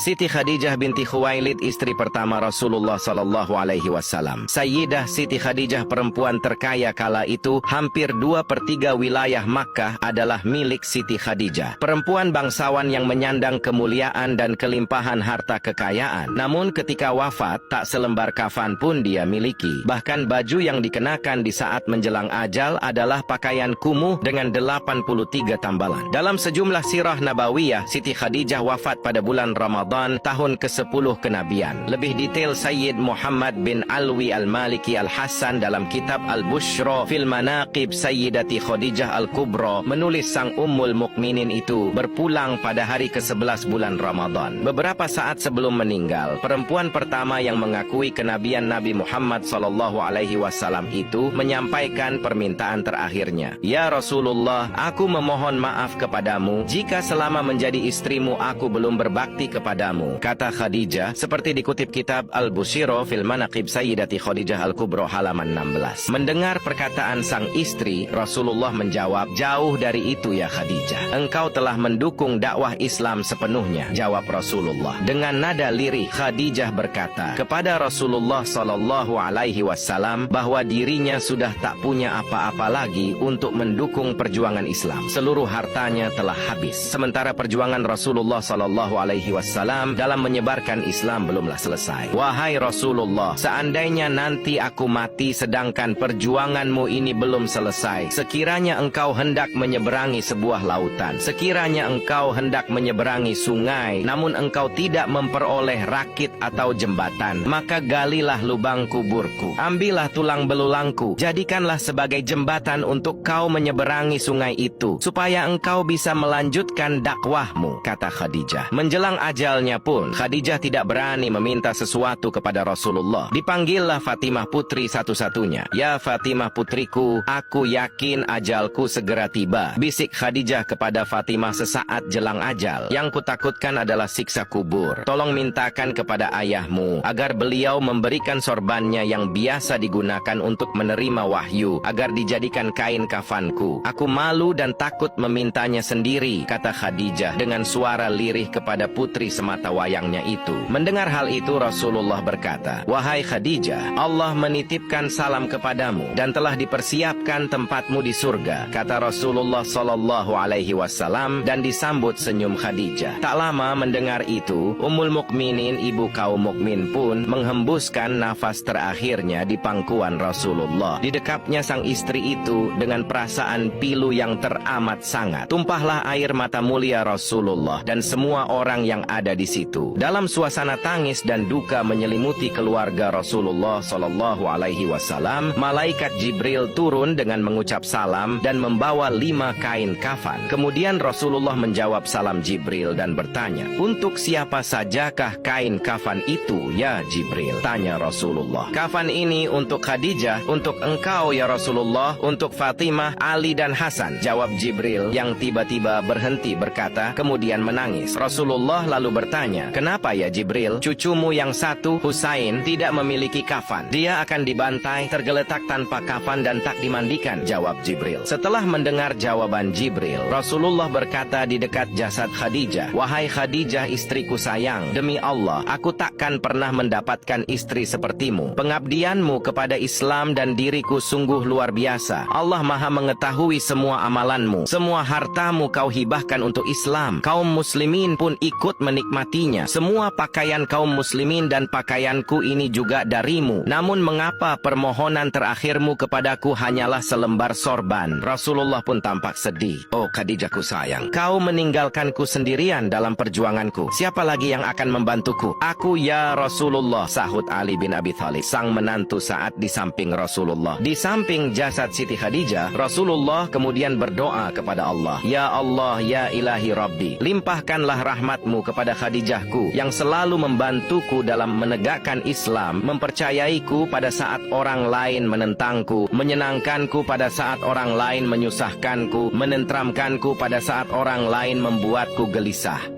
Siti Khadijah binti Khuwailid, istri pertama Rasulullah sallallahu alaihi wasallam. Sayyidah Siti Khadijah, perempuan terkaya kala itu. Hampir 2/3 wilayah Makkah adalah milik Siti Khadijah. Perempuan bangsawan yang menyandang kemuliaan dan kelimpahan harta kekayaan. Namun ketika wafat, tak selembar kafan pun dia miliki. Bahkan baju yang dikenakan di saat menjelang ajal adalah pakaian kumuh dengan 83 tambalan. Dalam sejumlah sirah nabawiyah, Siti Khadijah wafat pada bulan Ramadan tahun ke-10 kenabian. Lebih detail Sayyid Muhammad bin Alwi Al-Maliki Al-Hasan dalam kitab Al-Bushra fil Manaqib Sayyidati Khadijah Al-Kubra menulis sang Ummul Mukminin itu berpulang pada hari ke-11 bulan Ramadan. Beberapa saat sebelum meninggal, perempuan pertama yang mengakui kenabian Nabi Muhammad SAW itu menyampaikan permintaan terakhirnya. Ya Rasulullah, aku memohon maaf kepadamu jika selama menjadi istrimu aku belum berbakti kepadamu. Kata Khadijah, seperti dikutip kitab Al-Bushra fil Manaqib Sayyidati Khadijah Al-Kubra halaman 16. Mendengar perkataan sang istri, Rasulullah menjawab, jauh dari itu ya Khadijah. Engkau telah mendukung dakwah Islam sepenuhnya. Jawab Rasulullah. Dengan nada lirih, Khadijah berkata kepada Rasulullah sallallahu alaihi wasallam bahwa dirinya sudah tak punya apa-apa lagi untuk mendukung perjuangan Islam. Seluruh hartanya telah habis. Sementara perjuangan Rasulullah sallallahu alaihi wasallam dalam menyebarkan Islam belumlah selesai. Wahai Rasulullah, seandainya nanti aku mati sedangkan perjuanganmu ini belum selesai, sekiranya engkau hendak menyeberangi sebuah lautan, sekiranya engkau hendak menyeberangi sungai, namun engkau tidak memperoleh rakit atau jembatan, maka galilah lubang kuburku, ambillah tulang belulangku, jadikanlah sebagai jembatan untuk kau menyeberangi sungai itu, supaya engkau bisa melanjutkan dakwahmu, kata Khadijah. Menjelang ajalnya pun, Khadijah tidak berani meminta sesuatu kepada Rasulullah. Dipanggillah Fatimah, putri satu-satunya. Ya Fatimah putriku, aku yakin ajalku segera tiba. Bisik Khadijah kepada Fatimah sesaat jelang ajal. Yang kutakutkan adalah siksa kubur. Tolong mintakan kepada ayahmu agar beliau memberikan sorbannya yang biasa digunakan untuk menerima wahyu, agar dijadikan kain kafanku. Aku malu dan takut memintanya sendiri, kata Khadijah dengan suara lirih kepada putri semata wayangnya itu. Mendengar hal itu, Rasulullah berkata, wahai Khadijah, Allah menitipkan salam kepadamu dan telah dipersiapkan tempatmu di surga, kata Rasulullah sallallahu alaihi wasallam, dan disambut senyum Khadijah. Tak lama mendengar itu, Ummul Mukminin, ibu kaum mukmin pun menghembuskan nafas terakhirnya di pangkuan Rasulullah. Didekapnya sang istri itu dengan perasaan pilu yang teramat sangat. Tumpahlah air mata mulia Rasulullah dan semua orang yang ada di situ. Dalam suasana tangis dan duka menyelimuti keluarga Rasulullah sallallahu alaihi wasallam, malaikat Jibril turun dengan mengucap salam dan membawa 5 kain kafan. Kemudian Rasulullah menjawab salam Jibril dan bertanya, untuk siapa sajakah kain kafan itu ya Jibril? Tanya Rasulullah. Kafan ini untuk Khadijah, untuk engkau ya Rasulullah, untuk Fatimah, Ali dan Hasan, jawab Jibril yang tiba-tiba berhenti berkata, kemudian menangis. Rasulullah lalu bertanya, kenapa ya Jibril? Cucumu yang satu, Husain, tidak memiliki kafan. Dia akan dibantai, tergeletak tanpa kafan dan tak dimandikan, jawab Jibril. Setelah mendengar jawaban Jibril, Rasulullah berkata di dekat jasad Khadijah, wahai Khadijah istriku sayang, demi Allah, aku takkan pernah mendapatkan istri sepertimu. Pengabdianmu kepada Islam dan diriku sungguh luar biasa. Allah Maha mengetahui semua amalanmu. Semua hartamu kau hibahkan untuk Islam. Kaum muslimin pun ikut menikmatinya. Semua pakaian kaum muslimin dan pakaianku ini juga darimu. Namun mengapa permohonan terakhirmu kepadaku hanyalah selembar sorban? Rasulullah pun tampak sedih. Oh Khadijahku sayang, kau meninggalkanku sendirian dalam perjuanganku. Siapa lagi yang akan membantuku? Aku ya Rasulullah, sahut Ali bin Abi Thalib, sang menantu saat di samping Rasulullah. Di samping jasad Siti Khadijah, Rasulullah kemudian berdoa kepada Allah, ya Allah, ya ilahi Rabbi, limpahkanlah rahmatmu kepada Khadijahku yang selalu membantuku dalam menegakkan Islam, mempercayaiku pada saat orang lain menentangku, menyenangkanku pada saat orang lain menyusahkanku, menenteramkanku pada saat orang lain membuatku gelisah.